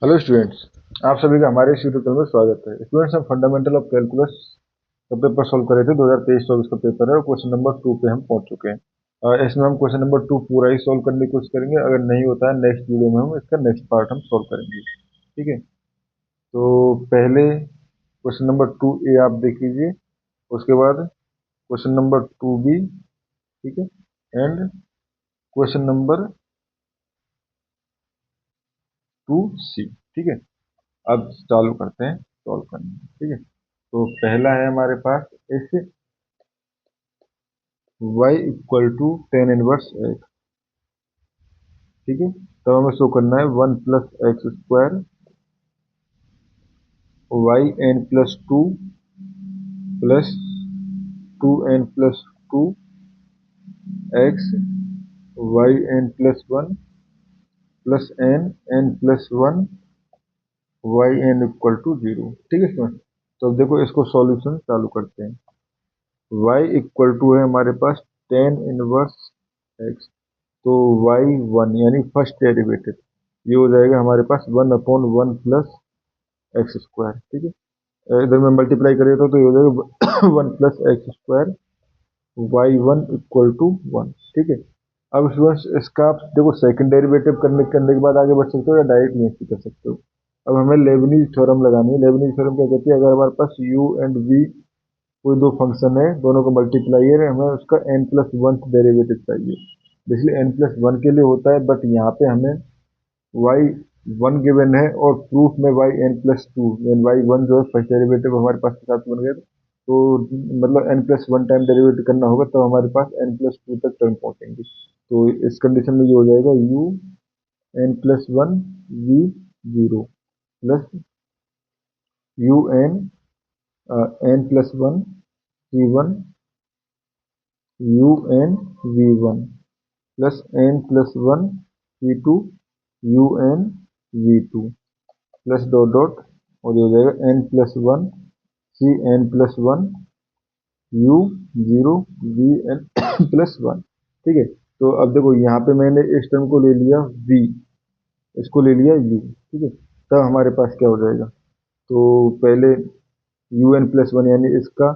Hello students, आप सभी का हमारे इस ट्यूटोरियल में स्वागत है। स्टूडेंट्स, हम फंडामेंटल ऑफ कैलकुलस का पेपर सॉल्व कर रहे थे। 2023-24 का पेपर है और क्वेश्चन नंबर 2 पे हम पहुंच चुके हैं। इसमें हम क्वेश्चन नंबर 2 पूरा ही सॉल्व करने की कोशिश करेंगे। अगर नहीं होता है, नेक्स्ट वीडियो में हम इसका नेक्स्ट पार्ट हम सॉल्व करेंगे। ठीक है, तो पहले क्वेश्चन नंबर 2A आप देख लीजिए, उसके बाद क्वेश्चन नंबर 2B, ठीक है, एंड क्वेश्चन नंबर 2C। ठीक है, अब चालू करते हैं सॉल्व करना। ठीक है, तो पहला है हमारे पास ऐसे y equal to tan inverse x. ठीक है, तो हमें शो करना है 1 + x² yn+2 plus 2n+2 x yn+1 plus n+1 yn equal to 0। ठीक है स्टूडेंट, तो अब देखो इसको सॉल्यूशन चालू करते हैं। y इक्वल टू है हमारे पास टेन इनवर्स एक्स, तो y1 यानी फर्स्ट डेरिवेटिव ये हो जाएगा हमारे पास 1/1 प्लस x²। ठीक है, इधर में मल्टीप्लाई करेगा तो ये हो जाएगा 1 plus x² y1 equal to 1। ठीक है, अब स्टूडेंट्स इसका आप देखो सेकंड डेरिवेटिव करने के बाद आगे बढ़ सकते हो या डायरेक्ट नहीं कर सकते हो। अब हमें लेबनीज थ्योरम लगानी है। लेबनीज थ्योरम क्या कहती है, अगर हमारे पास u एंड v कोई दो फंक्शन है, दोनों का मल्टीप्लाई है, हमें उसका n+1 डेरिवेटिव चाहिए। इसलिए n+1 के लिए होता है, बट यहाँ पे हमें y1 गिवन है और प्रूफ में yn+2, y1 जो है फर्स्ट डेरिवेटिव हमारे पास के साथ बन गया, तो मतलब n+1 टाइम डेरिवेटिव करना होगा तब हमारे पास n+2 तक टर्म पहुंचेंगे। तो इस कंडीशन में ये हो जाएगा u n+1 v 0 plus u n+1 c1 u n v1 plus n+1 c2 u n v2 plus dot dot, और ये हो जाएगा n+1 सी n+1 u 0 v n+1। ठीक है, तो अब देखो यहाँ पे मैंने इस टर्म को ले लिया v, इसको ले लिया u। ठीक है, तब हमारे पास क्या हो जाएगा, तो पहले un+1 यानी इसका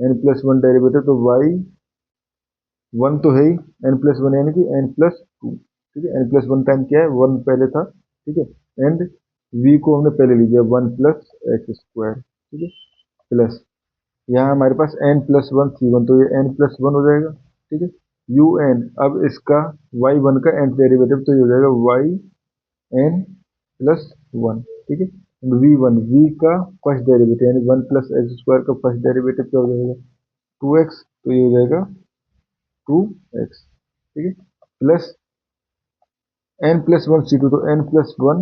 n+1 डेरिवेटिव, तो y1 तो है ही, n+1 यानी कि n+2। ठीक है, n+1 टाइम क्या है, 1 पहले था। ठीक है, एंड v को हमने पहले ले लिया 1 + x²। ठीक है, प्लस यहाँ हमारे पास n+1 c1, तो ये n+1 हो जाएगा। ठीक है, un, अब इसका y1 का nth डेरिवेटिव, तो ये हो जाएगा yn+1। ठीक है, v1 v का फर्स्ट डेरिवेटिव यानी 1 + x² का फर्स्ट डेरिवेटिव क्या हो जाएगा 2x, तो ये हो जाएगा 2x। ठीक है, प्लस n+1 c2, तो n+1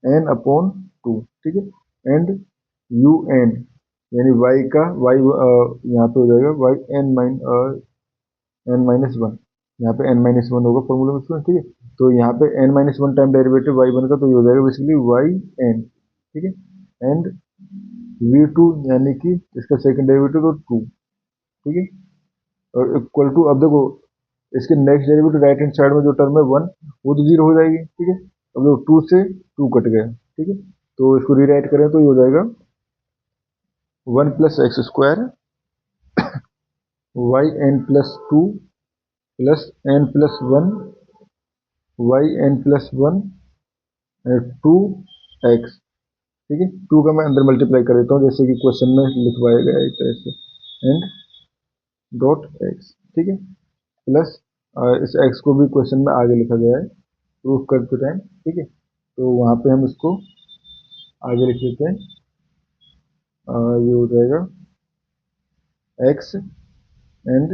n/2। ठीक है, एंड un यानी y का यहाँ पे हो जाएगा n-1, यहाँ पे n-1 होगा फॉर्मूला में स्टूडेंट। ठीक है, तो यहाँ पे n-1 टाइम डेरिवेटिव y1 का, तो ये हो जाएगा बेसिकली yn। ठीक है, एंड v2 यानी कि इसका सेकंड डेरिवेटिव तो 2। ठीक है, और इक्वल टू, अब देखो इसके next derivative right hand side में जो टर्म है 1, वो तो 0 हो जाएगी। ठीक है, अब देखो 2 से 2 कट गया। ठीक है, तो इसको रीराइट करें तो ये हो जाएगा 1 + x² yn+2 plus n+1 yn+1 2x। ठीक है, 2 का मैं अंदर मल्टीप्लाई कर देता हूँ जैसे कि क्वेश्चन में लिखवाया गया है, एक तरह से एंड डॉट x। ठीक है, प्लस इस x को भी क्वेश्चन में आगे लिखा गया है प्रूफ करते टाइम। ठीक है, तो वहाँ पे हम इसको आगे लिख देते हैं। ये हो जाएगा x and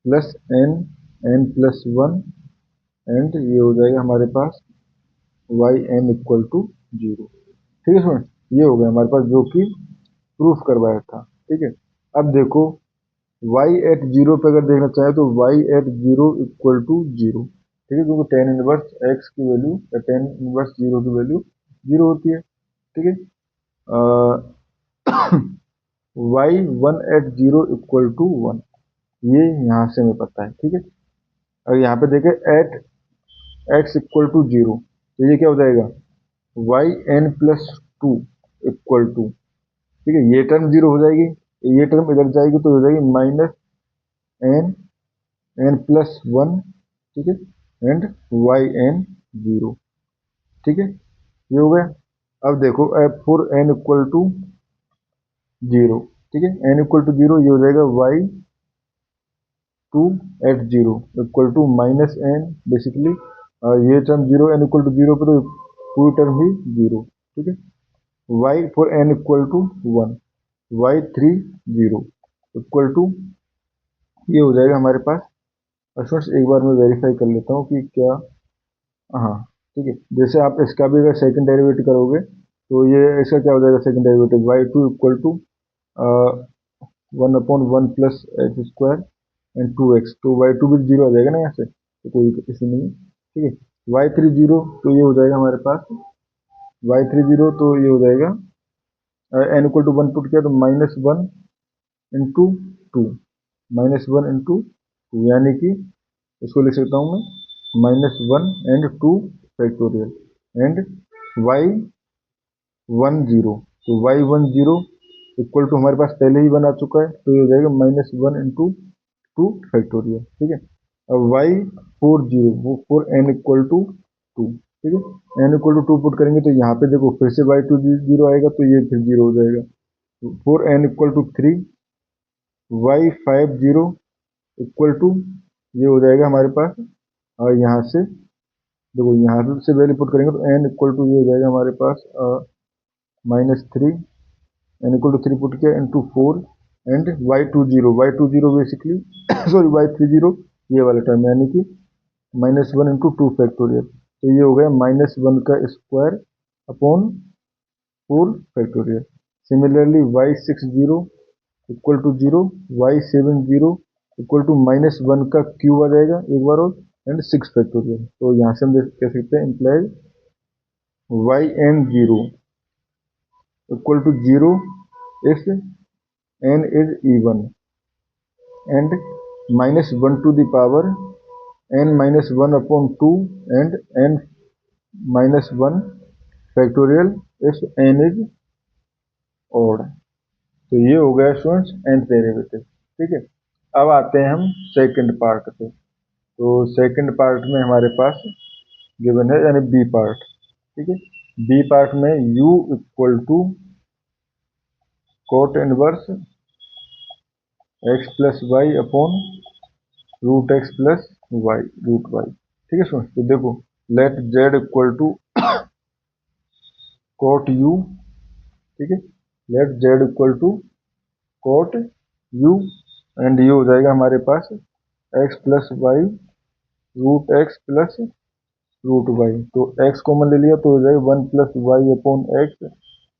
plus n+1 and ये हो जाएगा हमारे पास yn इक्वल टू 0। ठीक है स्टूडेंट, ये हो गया हमारे पास जो कि प्रूफ करवाया था। ठीक है, अब देखो y@0 पे अगर देखना चाहे तो y@0 इक्वल टू 0। ठीक है, क्योंकि टेन इनवर्स x की वैल्यू या टेन इनवर्स 0 की वैल्यू 0 होती है। ठीक है, y1@0 इक्वल टू 1, ये यहाँ से हमें पता है। ठीक है, और यहाँ पे देखें एट x इक्वल टू 0, तो ये क्या हो जाएगा y n plus two equal to, ठीक है, ये टर्म जीरो हो जाएगी, ये टर्म इधर जाएगी तो हो जाएगी minus n n plus one, ठीक है, एंड वाई एन जीरो, ठीक है, ये हो गया। अब देखो F for N equal to zero, ठीक है, एन इक्वल टू जीरो, ये हो जाएगा Y two at zero equal to minus N basically, ये term zero, N equal to zero पर तो पूरी टर्म ही जीरो, ठीक है। Y for N equal to one, Y three zero equal to, ये हो जाएगा हमारे पास। स्टूडेंट्स एक बार मैं वेरीफाई कर लेता हूँ कि क्या, हाँ ठीक है, जैसे आप इसका भी अगर सेकंड डेरिवेटिव करोगे तो ये इसका क्या हो जाएगा second derivative, y two equal to one upon one plus x square and two x, तो वाई टू भी जीरो आ जाएगा ना यहाँ से, तो कोई इशू नहीं है, ठीक है। वाई थ्री जीरो, तो ये हो जाएगा हमारे पास वाई थ्री जीरो, तो ये हो जाएगा N equal to one put किया तो minus one into two, minus one into two, यानी कि इसको लिख सकता हूँ मैं minus one and two factorial and Y one zero, तो Y one zero equal to हमारे पास पहले ही वन आ चुका है, तो ये हो जाएगा minus one into two factorial, ठीक है। अब वाई फोर जीरो, वो four N equal to two, ठीक है, N equal to two put करेंगे तो यहाँ पे देखो फिर से वाई टू जीरो आएगा, तो ये फिर जीरो हो जाएगा, four N equal to three, y five zero equal to, ये हो जाएगा हमारे पास, और यहाँ से देखो यहाँ से वैल्यू पुट करेंगे तो एन इक्वल टू ये हो जाएगा हमारे पास minus three, N equal to three put किया into four and Y two zero basically sorry Y three zero, ये वाला टर्म यानी कि minus one into two factorial, तो ये हो गया माइनस वन का square upon four factorial. Similarly Y six zero equal to zero, Y seven zero equal to minus one का क्यूब आ जाएगा एक बार और एंड सिक्स फैक्टोरियल, तो यहाँ से हम कह सकते हैं implies y n zero equal to zero if n is even and minus 1 to the power n minus 1 upon 2 and n minus 1 factorial if n is odd, तो ये हो गया स्टूडेंट्स nth डेरिवेटिव, ठीक है। अब आते हैं हम सेकंड पार्ट पे, तो सेकंड पार्ट में हमारे पास गिवन है यानी बी पार्ट, ठीक है। बी पार्ट में u equal to cot inverse X plus Y upon root X plus Y root Y, ठीक है स्टूडेंट्स। तो देखो let Z equal to cot U, ठीक है, let Z equal to cot U and ये हो जाएगा हमारे पास X plus Y root X plus root Y, तो एक्स कॉमन ले लिया तो हो जाएगा one plus Y upon X,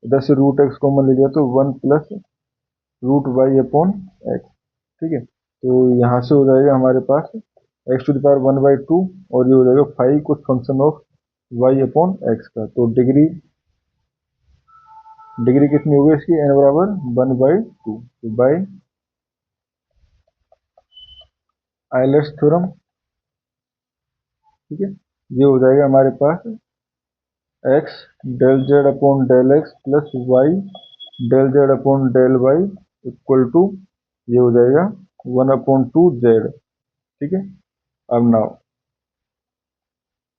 इधर से रूट एक्स कॉमन ले लिया तो one plus root Y upon x, ठीक है। तो यहाँ से हो जाएगा हमारे पास X to the power one by two और ये हो जाएगा फाइव कुछ function of Y upon X का, तो डिग्री कितनी होगी इसकी, एन बराबर वन बाई टू, तो बाई आइलर्स थ्योरम, ठीक है, ये हो जाएगा हमारे पास X del Z upon del x plus Y del Z upon del Y equal to, ये हो जाएगा वन अपॉन टू जेड, ठीक है। अब नाउ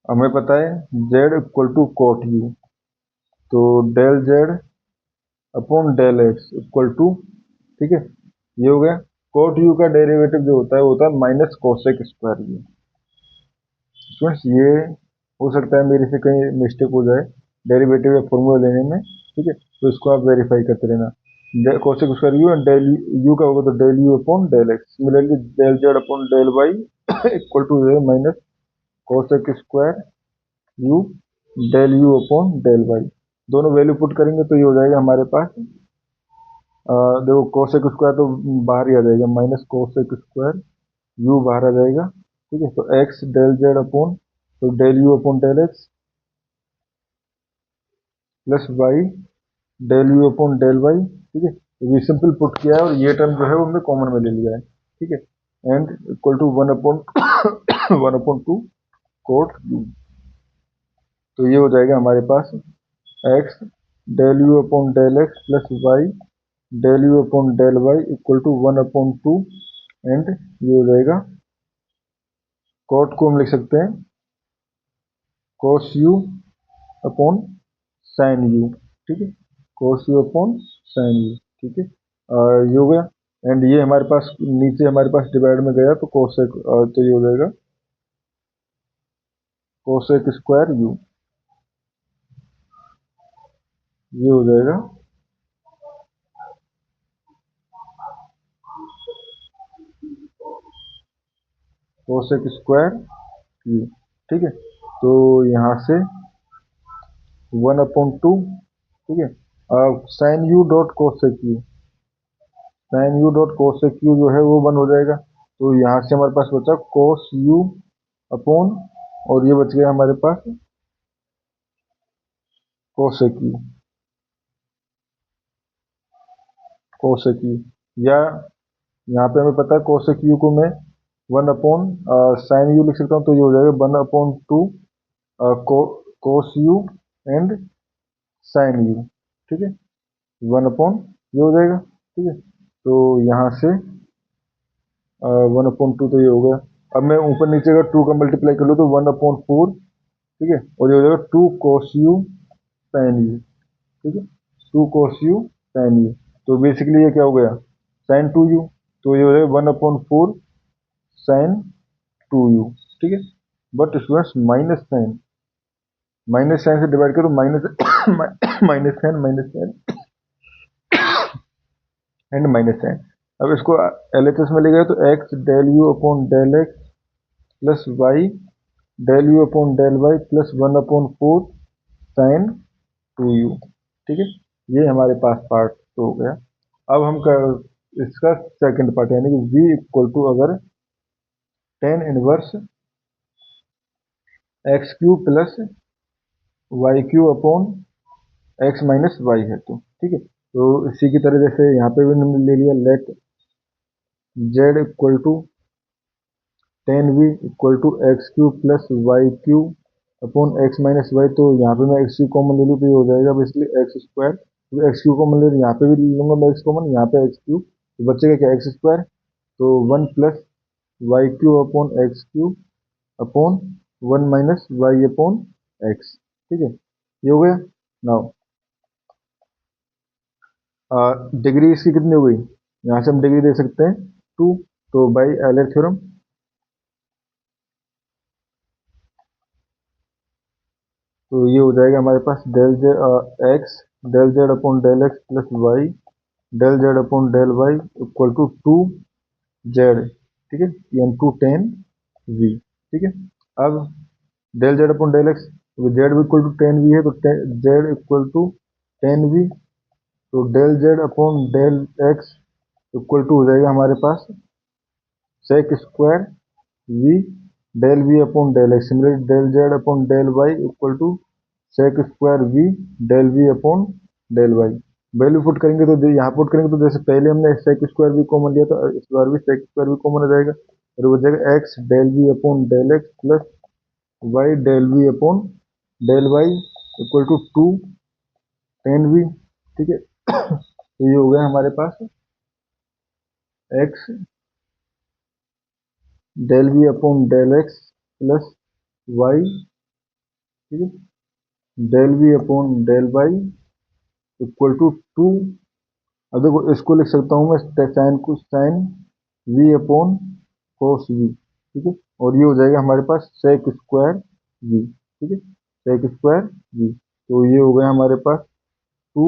हमें पता है Z equal to cot U, तो del Z upon del X equal to, ठीक है, ये हो गया। कोट यू का डेरिवेटिव जो होता है वो होता है minus cosec square you. Students ये हो सकता है मेरे से कहीं मिस्टेक हो जाए डेरिवेटिव या फॉर्मूला लेने में, ठीक है, तो इसको आप वेरीफाई करते रहना। Cosec square u and del u का होगा तो del you upon del x, similarly del Z upon del Y equal to minus cosec square u del you upon del y, दोनों वैल्यू पुट करेंगे तो ये हो जाएगा हमारे पास देखो कोसेक स्क्वायर तो बाहर ही आ जाएगा, माइनस कोसेक स्क्वायर यू बाहर आ जाएगा, ठीक है, तो एक्स डेल जेड अपॉन तो del you upon del x plus Y del you upon del y, ठीक है, तो ये सिंपल पुट किया है और ये टर्म जो है वो हमने कॉमन में ले लिया है, ठीक है, and equal to one upon one upon two cot U, तो ये हो जाएगा हमारे पास X del you upon del x plus Y del you upon del Y equal to 1/2 and ये हो जाएगा कॉट को हम लिख सकते हैं cos U upon sine U, ठीक है, cos U upon sine U, ठीक है। ये हो गया एंड ये हमारे पास नीचे हमारे पास डिवाइड में गया तो कोसेक, तो ये हो जाएगा कोसेक स्क्वायर यू, ये हो जाएगा कोसेक स्क्वायर यू, ठीक है। तो यहाँ से 1/2, ठीक है। Sine u dot cosec u, sine u dot cosec u जो है वो 1 हो जाएगा। तो यहाँ से हमारे पास बचा कोस यू अपॉन, और ये बच गया हमारे पास कोसेक यू, कोसेक यू, या यहाँ पे हमें पता है कोसेक यू को मैं 1/, साइन यू लिख सकता हूँ, तो ये हो जाएगा 1/2 कोस यू एंड साइन यू, ठीक है, 1/, ये हो जाएगा, ठीक है। तो यहाँ से 1/2 तो ये हो गया। अब मैं ऊपर नीचे का 2 का मल्टीप्लाई कर लूँ तो 1/4, ठीक है, और ये हो जाएगा 2 कोस यू साइन यू, ठीक है, 2 कोस यू साइन यू। तो बेसिकली ये क्या हो गया साइन 2u, तो ये हो जाएगा 1/4 साइन 2u, ठीक है। बट स्टूडेंट्स माइनस साइन से डिवाइड करो, minus minus sine and minus sine. अब इसको LHS में ले गए तो x del you upon del x plus Y del you upon del y plus 1/4 sine 2u, ठीक है। ये हमारे पास पार्ट तो हो गया। अब हम इसका सेकंड पार्ट यानी कि v इक्वल टू अगर tan inverse x cube plus y cube upon x minus y है, तो ठीक है। तो इसी की तरह जैसे यहाँ पे भी हमने ले लिया let Z equal to tan v equal to x cube plus y cube upon x minus y. तो यहाँ पे मैं एक्स क्यू कॉमन ले लूँ तो ये हो जाएगा बेसिकली एक्स स्क्वायर, तो एक्स क्यू कॉमन ले, यहाँ पे भी ले लूँगा मैं एक्स कॉमन, यहाँ पे एक्स क्यू, तो बचेगा क्या एक्स स्क्वायर, तो 1 plus y cube upon x cube upon 1 minus y upon x, ठीक है, ये हो गया। नाउ डिग्री इसकी कितनी हो गई, यहाँ से हम डिग्री दे सकते हैं 2, तो बाई एलर थ्योरम, तो ये हो जाएगा हमारे पास del Z X del Z upon del x plus Y del Z upon del Y equal to 2 Z, ठीक है, यानी 2 10 वी, ठीक है। अब del Z upon del X, Z भी इक्वल टू 10 वी है, तो जेड इक्वल टू 10 वी, तो del Z upon del X equal to हो जाएगा हमारे पास sec square we del we upon del x, similarly del Z upon del Y equal to sec square we del we upon del y. Value put करेंगे तो यहाँ put करेंगे तो जैसे पहले हमने सेक स्क्वायर वी कॉमन लिया था, इस बार भी सेक स्क्वायर वी कॉमन हो जाएगा, और हो जाएगा X del we upon del x plus Y del we upon del Y equal to 2 10 V, ठीक है। तो ये हो गया हमारे पास X del we upon del x plus Y, ठीक है, del we upon del Y equal to 2, अब देखो इसको लिख सकता हूँ मैं साइन को sine v upon cos v, ठीक है, और ये हो जाएगा हमारे पास सेक स्क्वायर वी, ठीक है, सेक स्क्वायर वी। तो ये हो गया हमारे पास 2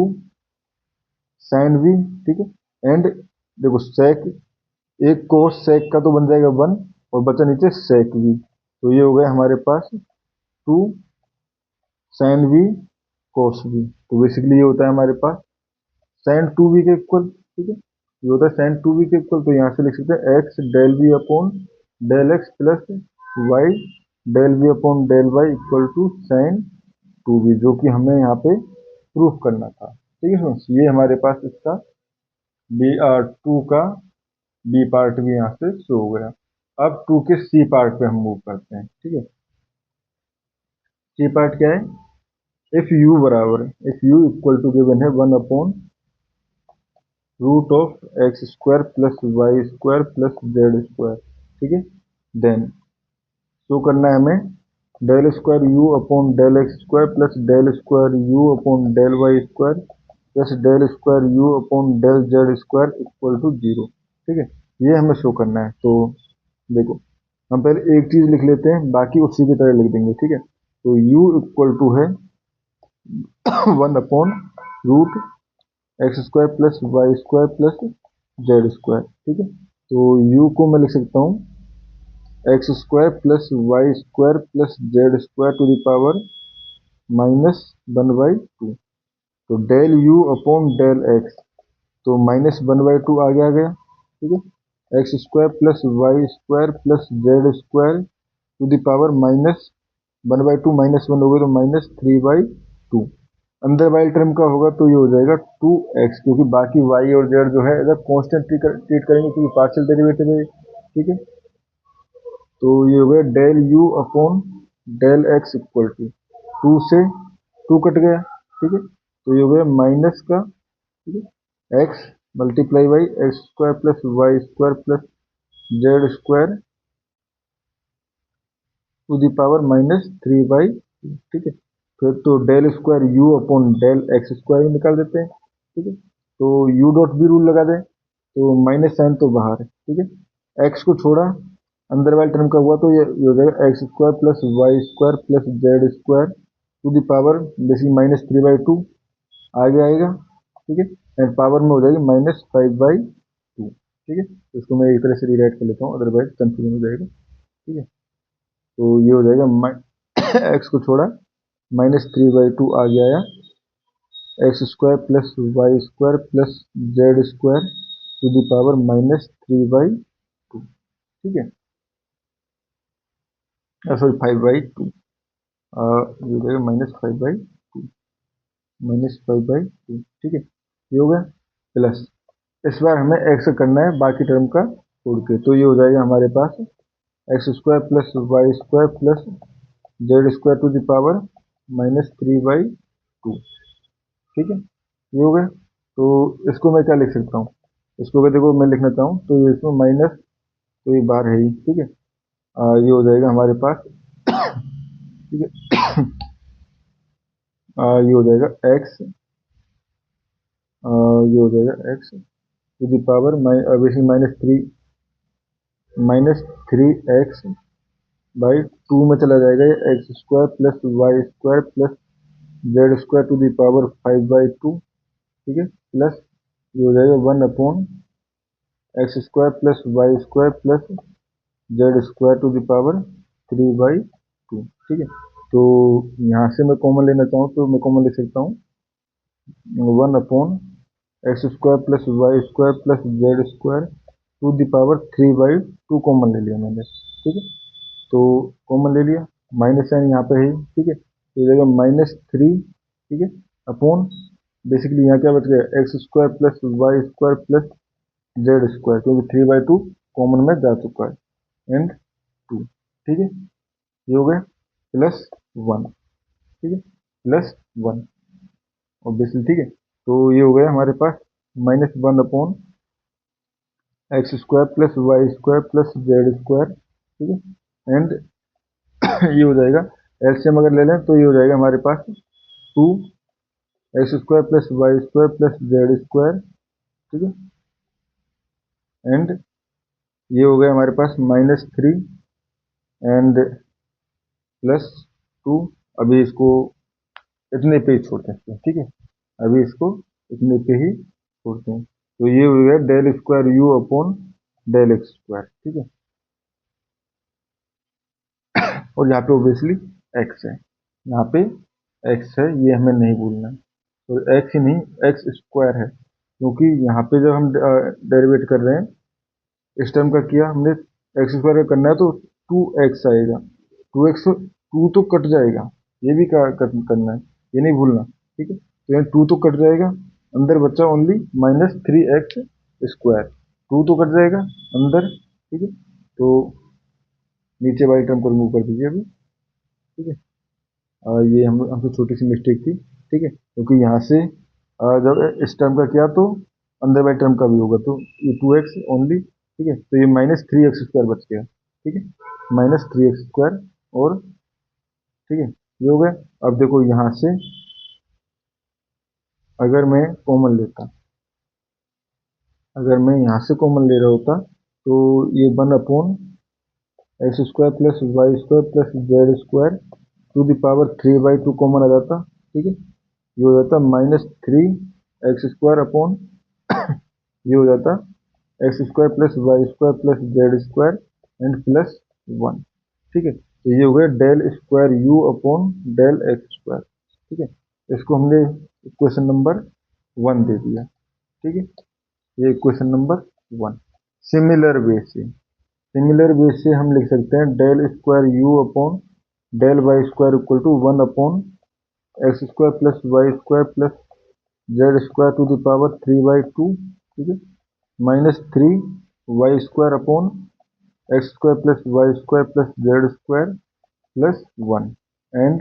साइन वी, ठीक है, एंड देखो सेक एक कोस सेक का तो बन जाएगा 1 और बचा नीचे सेक वी, तो ये हो गया हमारे पास 2 साइन वी कोस वी। तो बेसिकली ये होता है हमारे पास साइन 2 वी के इक्वल, ठीक है, ये होता है साइन 2 वी के इक्वल। तो यहाँ से लिख सकते हैं x del we upon del x plus Y del we upon del Y equal to sine 2 v, जो कि हमें यहाँ पे प्रूफ करना था, ठीक है फ्रेंड्स। ये हमारे पास इसका बी 2 का बी पार्ट भी यहाँ से शो हो गया। अब 2 के सी पार्ट पे हम मूव करते हैं, ठीक है। सी पार्ट क्या है, इफ यू बराबर if u equal to given है 1/√x² plus y² plus z², ठीक है। देन शो करना है हमें del square u upon del x square plus del square u upon del y square plus del square u upon del z square equal to 0, ठीक है। ये हमें show करना है। तो देखो हम पहले एक चीज लिख लेते हैं, बाकी उसी की तरह लिख देंगे, ठीक है। तो u इक्वल टू है 1/√x² plus y² plus z², ठीक है। तो u को मैं लिख सकता हूँ x² plus y² plus z² to the power -1/2। तो del u upon del x, तो -1/2 आगे आ गया, ठीक है। x² plus y² plus z² to the power -1/2 -1 हो गया तो -3/2। अंदर वाली टर्म का होगा तो ये हो जाएगा 2x, क्योंकि बाकी y और z जो है इधर कॉन्स्टेंट ट्रीट करेंगे क्योंकि पार्शियल डेरिवेटिव है, ठीक है। तो ये हो गया del u upon del x equal to 2 से 2 कट गया, ठीक है। तो ये हो गया माइनस का, ठीक है, x multiply by x² plus y² plus z² to the power -3/2, ठीक है। फिर तो del square u upon del x square निकाल देते हैं, ठीक है। तो u डॉट बी रूल लगा दें, तो माइनस साइन तो बाहर है, ठीक है। x को छोड़ा, अंदर वाले टर्म का हुआ तो ये हो जाएगा x² plus y² plus z² to the power basic -3/2 आगे आएगा, ठीक है। एंड पावर में हो जाएगी -5/2, ठीक है। तो इसको मैं एक तरह से रीराइट कर लेता हूँ, अदरवाइज कंफ्यूजन हो जाएगा, ठीक है। तो ये हो जाएगा x को छोड़ा -3/2 आगे आया, x² plus y² plus z² to the power -3/2, ठीक है। सॉरी 5/2, ये हो जाएगा -5/2, -5/2, ठीक है। ये हो गया प्लस, इस बार हमें x करना है बाकी टर्म का छोड़ के, तो ये हो जाएगा हमारे पास x² plus y² plus z² to the power -3/2, ठीक है। ये हो गया। तो इसको मैं क्या लिख सकता हूँ, इसको अगर देखो मैं लिखना चाहूँ तो ये इसमें माइनस, तो ये बार है ही, ठीक है। ये हो जाएगा हमारे पास, ठीक है। ये हो जाएगा x, ये हो जाएगा x to the power basic -3x by 2 में चला जाएगा ये x² plus y² plus z² to the power 5/2, ठीक है। प्लस ये हो जाएगा 1/x² plus y² plus z² to the power 3/2, ठीक है। तो यहाँ से मैं कॉमन लेना चाहूँ तो मैं कॉमन ले सकता हूँ 1/x² plus y² plus z² to the power 3/2 common ले लिया मैंने, ठीक है। तो कॉमन ले लिया, माइनस साइन यहाँ पे है, ठीक है। तो ये जगह -3, ठीक है, अपॉन बेसिकली यहाँ क्या बच गया x² plus y² plus z², क्योंकि 3/2 कॉमन में जा चुका है, एंड 2, ठीक है। ये हो गया +1, ठीक है, +1 ऑब्वियसली, ठीक है। तो ये हो गया हमारे पास -1/x² plus y² plus z², ठीक है। एंड ये हो जाएगा, एलसीएम अगर ले लें तो ये हो जाएगा हमारे पास 2x² plus y² plus z², ठीक है। एंड ये हो गया हमारे पास -3 एंड +2। अभी इसको इतने पे ही छोड़ते हैं, ठीक है। अभी इसको इतने पे ही छोड़ते हैं। तो ये हो गया del square u upon del x², ठीक है। और यहाँ पे ओबियसली x है, यहाँ पे x है, ये हमें नहीं भूलना है। तो x ही नहीं x² है, क्योंकि यहाँ पे जब हम डेरिवेट कर रहे हैं इस टर्म का किया हमने, x² का करना है तो 2x आएगा, 2x 2 तो कट जाएगा, ये भी करना है, ये नहीं भूलना, ठीक है। तो यहाँ 2 तो कट जाएगा, अंदर बचा ओनली -3x², 2 तो कट जाएगा अंदर, ठीक है। तो नीचे वाली टर्म को रिमूव कर दीजिए अभी, ठीक है। ये हमसे छोटी सी मिस्टेक थी, ठीक है, क्योंकि यहाँ से जब इस टर्म का किया तो अंदर वाले टर्म का भी होगा, तो ये 2x ओनली, ठीक है, तो ये -3x² बच गया, ठीक है, -3x², और ठीक है ये हो गया। अब देखो यहाँ से अगर मैं कॉमन लेता, अगर मैं यहाँ से कॉमन ले रहा होता तो ये 1/x² plus y² plus z² to the power 3/2 common आ जाता, ठीक है, ये हो जाता -3x² अपॉन ये हो जाता x² plus y² plus z² and plus 1, ठीक है, तो ये हो गया del square u upon del x², ठीक है, इसको हमने इक्वेशन नंबर 1 दे दिया, ठीक है, ये इक्वेशन नंबर 1। सिमिलर वे से हम लिख सकते हैं del square u upon del y² equal to 1/x² plus y² plus z² to the power 3/2, ठीक है, -3y² upon x² plus y² plus z² plus 1 and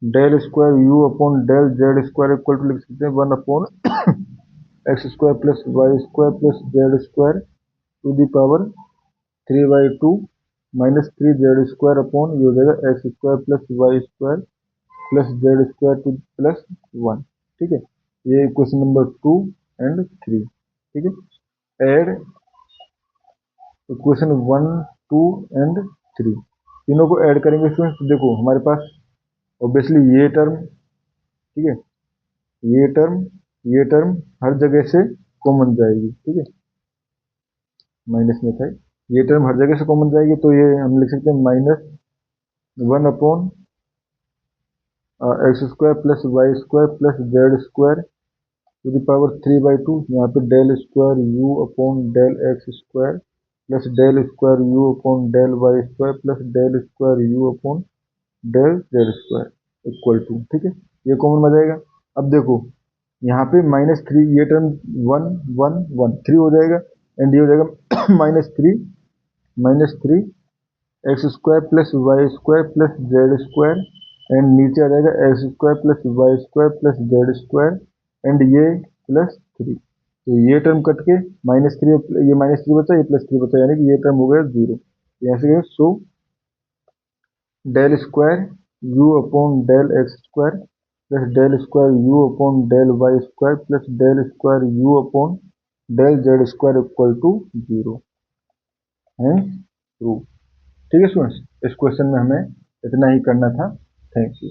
del square u upon del z² equal to लिख सकते हैं 1/x² plus y² plus z² to the power 3/2 -3z² upon ये हो जाएगा x² plus y² plus z² two plus 1, ठीक है, ये equation number 2 and 3, ठीक है। एड इक्वेशन 1, 2 एंड 3, तीनों को ऐड करेंगे स्टूडेंट्स, देखो हमारे पास ऑब्वियसली ये टर्म, ठीक है, ये टर्म हर जगह से कॉमन जाएगी, ठीक है, माइनस में था, ये टर्म हर जगह से कॉमन जाएगी, तो ये हम लिख सकते हैं -1 upon x² plus y² plus z² to the power 3/2, यहाँ पे del square u upon del x² plus del square u upon del y² plus del square u upon del z² equal to, ठीक है, ये common में जाएगा। अब देखो यहाँ पे -3, ये टर्म 1 1 1 3 हो जाएगा, एंड ये हो जाएगा -3 x² plus y² plus z² and नीचे आ जाएगा x² plus y² plus z² and ये +3, तो ये टर्म कट के -3, ये -3 बचा, ये +3 बचा, यानी कि ये टर्म हो गया 0, यहाँ से so del square u upon del x² plus del square u upon del y² plus del square u upon del z² equal to 0 है ट्रू, ठीक है स्टूडेंट्स, इस क्वेश्चन में हमें इतना ही करना था। Thank you.